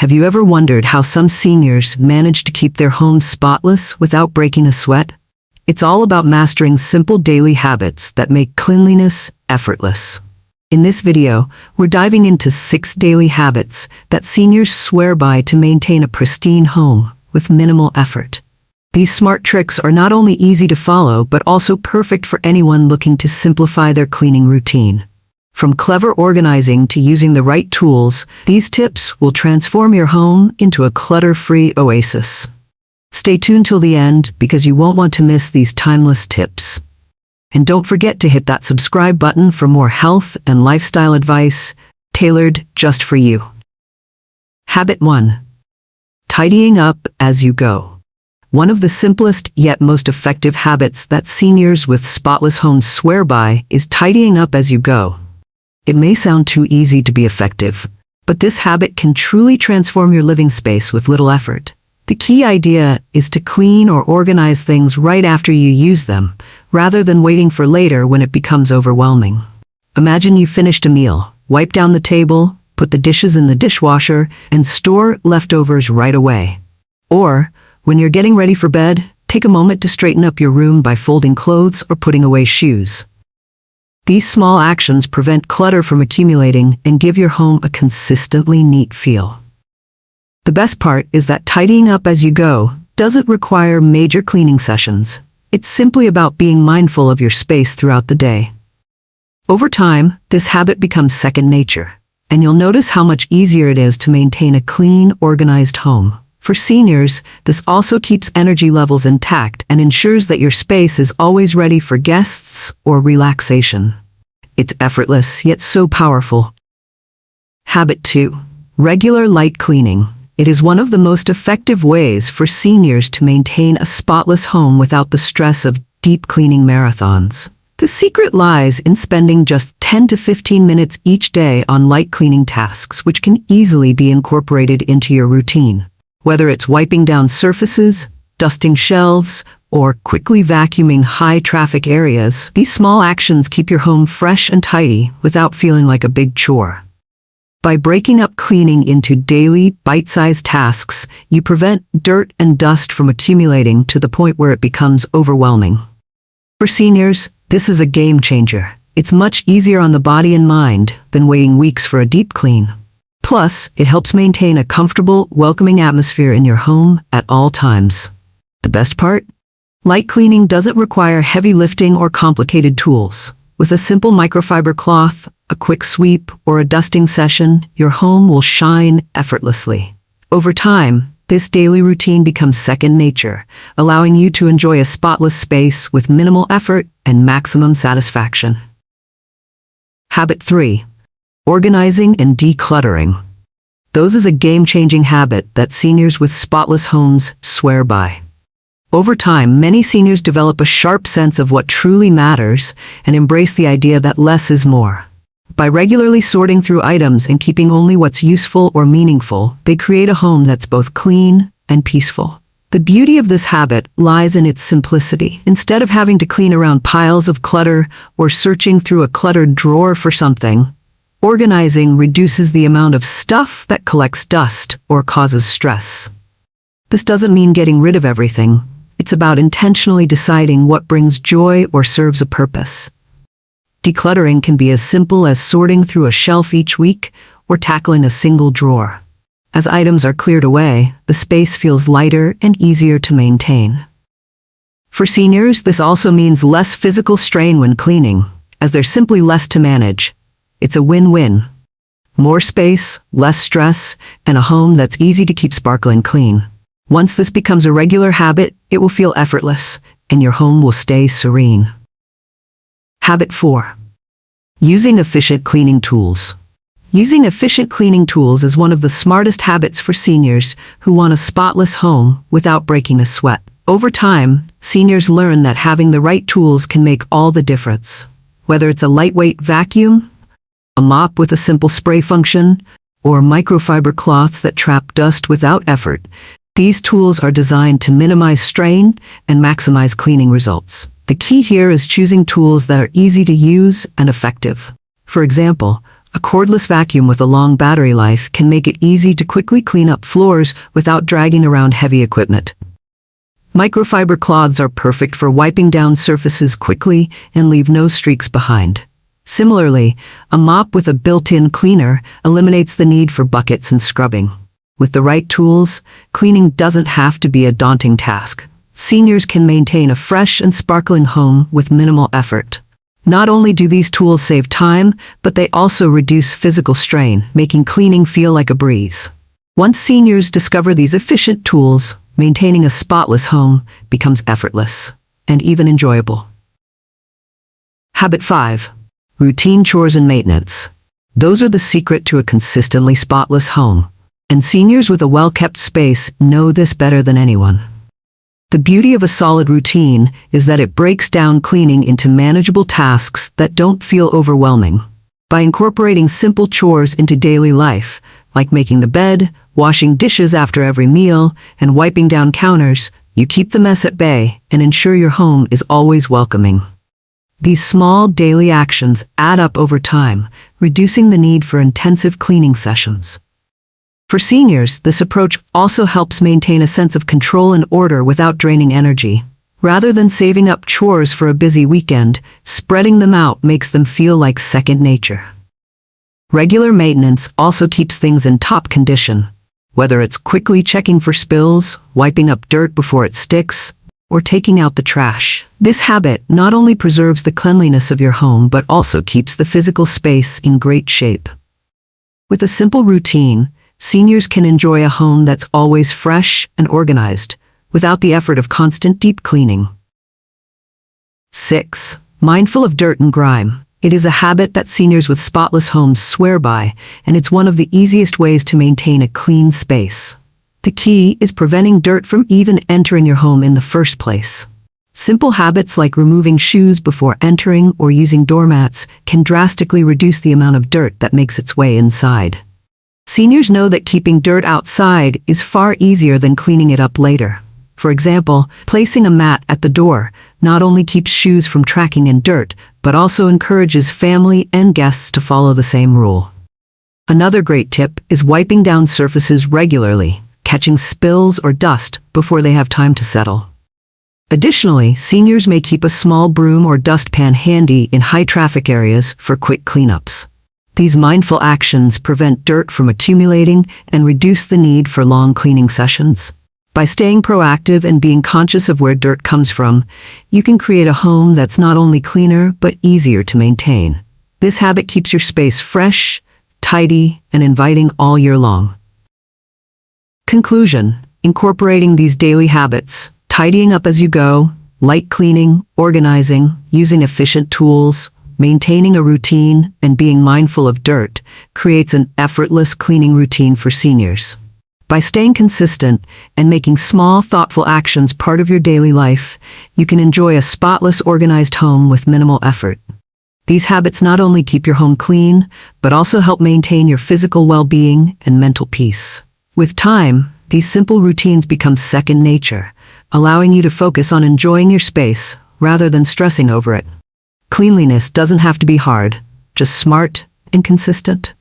Have you ever wondered how some seniors manage to keep their homes spotless without breaking a sweat? It's all about mastering simple daily habits that make cleanliness effortless. In this video, we're diving into 6 daily habits that seniors swear by to maintain a pristine home with minimal effort. These smart tricks are not only easy to follow, but also perfect for anyone looking to simplify their cleaning routine. From clever organizing to using the right tools, these tips will transform your home into a clutter-free oasis. Stay tuned till the end because you won't want to miss these timeless tips. And don't forget to hit that subscribe button for more health and lifestyle advice tailored just for you. Habit 1. Tidying up as you go. One of the simplest yet most effective habits that seniors with spotless homes swear by is tidying up as you go. It may sound too easy to be effective, but this habit can truly transform your living space with little effort. The key idea is to clean or organize things right after you use them, rather than waiting for later when it becomes overwhelming. Imagine you finished a meal, wipe down the table, put the dishes in the dishwasher, and store leftovers right away. Or, when you're getting ready for bed, take a moment to straighten up your room by folding clothes or putting away shoes. These small actions prevent clutter from accumulating and give your home a consistently neat feel. The best part is that tidying up as you go doesn't require major cleaning sessions. It's simply about being mindful of your space throughout the day. Over time, this habit becomes second nature, and you'll notice how much easier it is to maintain a clean, organized home. For seniors, this also keeps energy levels intact and ensures that your space is always ready for guests or relaxation. It's effortless, yet so powerful. Habit 2. Regular light cleaning. It is one of the most effective ways for seniors to maintain a spotless home without the stress of deep cleaning marathons. The secret lies in spending just 10 to 15 minutes each day on light cleaning tasks, which can easily be incorporated into your routine. Whether it's wiping down surfaces, dusting shelves, or quickly vacuuming high-traffic areas, these small actions keep your home fresh and tidy without feeling like a big chore. By breaking up cleaning into daily, bite-sized tasks, you prevent dirt and dust from accumulating to the point where it becomes overwhelming. For seniors, this is a game changer. It's much easier on the body and mind than waiting weeks for a deep clean. Plus, it helps maintain a comfortable, welcoming atmosphere in your home at all times. The best part? Light cleaning doesn't require heavy lifting or complicated tools. With a simple microfiber cloth, a quick sweep, or a dusting session, your home will shine effortlessly. Over time, this daily routine becomes second nature, allowing you to enjoy a spotless space with minimal effort and maximum satisfaction. Habit 3. Organizing and decluttering. This is a game-changing habit that seniors with spotless homes swear by. Over time, many seniors develop a sharp sense of what truly matters and embrace the idea that less is more. By regularly sorting through items and keeping only what's useful or meaningful, they create a home that's both clean and peaceful. The beauty of this habit lies in its simplicity. Instead of having to clean around piles of clutter or searching through a cluttered drawer for something, organizing reduces the amount of stuff that collects dust or causes stress. This doesn't mean getting rid of everything. It's about intentionally deciding what brings joy or serves a purpose. Decluttering can be as simple as sorting through a shelf each week or tackling a single drawer. As items are cleared away, the space feels lighter and easier to maintain. For seniors, this also means less physical strain when cleaning, as there's simply less to manage. It's a win-win. More space, less stress, and a home that's easy to keep sparkling clean. Once this becomes a regular habit, it will feel effortless, and your home will stay serene. Habit 4. Using efficient cleaning tools. Using efficient cleaning tools is one of the smartest habits for seniors who want a spotless home without breaking a sweat. Over time, seniors learn that having the right tools can make all the difference. Whether it's a lightweight vacuum, a mop with a simple spray function, or microfiber cloths that trap dust without effort, these tools are designed to minimize strain and maximize cleaning results. The key here is choosing tools that are easy to use and effective. For example, A cordless vacuum with a long battery life can make it easy to quickly clean up floors without dragging around heavy equipment. Microfiber cloths are perfect for wiping down surfaces quickly and leave no streaks behind. Similarly, a mop with a built-in cleaner eliminates the need for buckets and scrubbing. With the right tools, cleaning doesn't have to be a daunting task. Seniors can maintain a fresh and sparkling home with minimal effort. Not only do these tools save time, but they also reduce physical strain, making cleaning feel like a breeze. Once seniors discover these efficient tools, maintaining a spotless home becomes effortless and even enjoyable. Habit 5. Routine chores and maintenance. Those are the secret to a consistently spotless home, and seniors with a well-kept space know this better than anyone. The beauty of a solid routine is that it breaks down cleaning into manageable tasks that don't feel overwhelming. By incorporating simple chores into daily life, like making the bed, washing dishes after every meal, and wiping down counters, you keep the mess at bay and ensure your home is always welcoming. These small daily actions add up over time, reducing the need for intensive cleaning sessions. For seniors, this approach also helps maintain a sense of control and order without draining energy. Rather than saving up chores for a busy weekend, spreading them out makes them feel like second nature. Regular maintenance also keeps things in top condition, whether it's quickly checking for spills, wiping up dirt before it sticks, or taking out the trash. This habit not only preserves the cleanliness of your home but also keeps the physical space in great shape. With a simple routine, seniors can enjoy a home that's always fresh and organized, without the effort of constant deep cleaning. 6. Mindful of dirt and grime. It is a habit that seniors with spotless homes swear by, and it's one of the easiest ways to maintain a clean space. The key is preventing dirt from even entering your home in the first place. Simple habits like removing shoes before entering or using doormats can drastically reduce the amount of dirt that makes its way inside. Seniors know that keeping dirt outside is far easier than cleaning it up later. For example, placing a mat at the door not only keeps shoes from tracking in dirt, but also encourages family and guests to follow the same rule. Another great tip is wiping down surfaces regularly, catching spills or dust before they have time to settle. Additionally, seniors may keep a small broom or dustpan handy in high-traffic areas for quick cleanups. These mindful actions prevent dirt from accumulating and reduce the need for long cleaning sessions. By staying proactive and being conscious of where dirt comes from, you can create a home that's not only cleaner but easier to maintain. This habit keeps your space fresh, tidy, and inviting all year long. Conclusion: incorporating these daily habits, tidying up as you go, light cleaning, organizing, using efficient tools, maintaining a routine, and being mindful of dirt, creates an effortless cleaning routine for seniors. By staying consistent and making small, thoughtful actions part of your daily life, you can enjoy a spotless, organized home with minimal effort. These habits not only keep your home clean, but also help maintain your physical well-being and mental peace. With time, these simple routines become second nature, allowing you to focus on enjoying your space rather than stressing over it. Cleanliness doesn't have to be hard, just smart and consistent.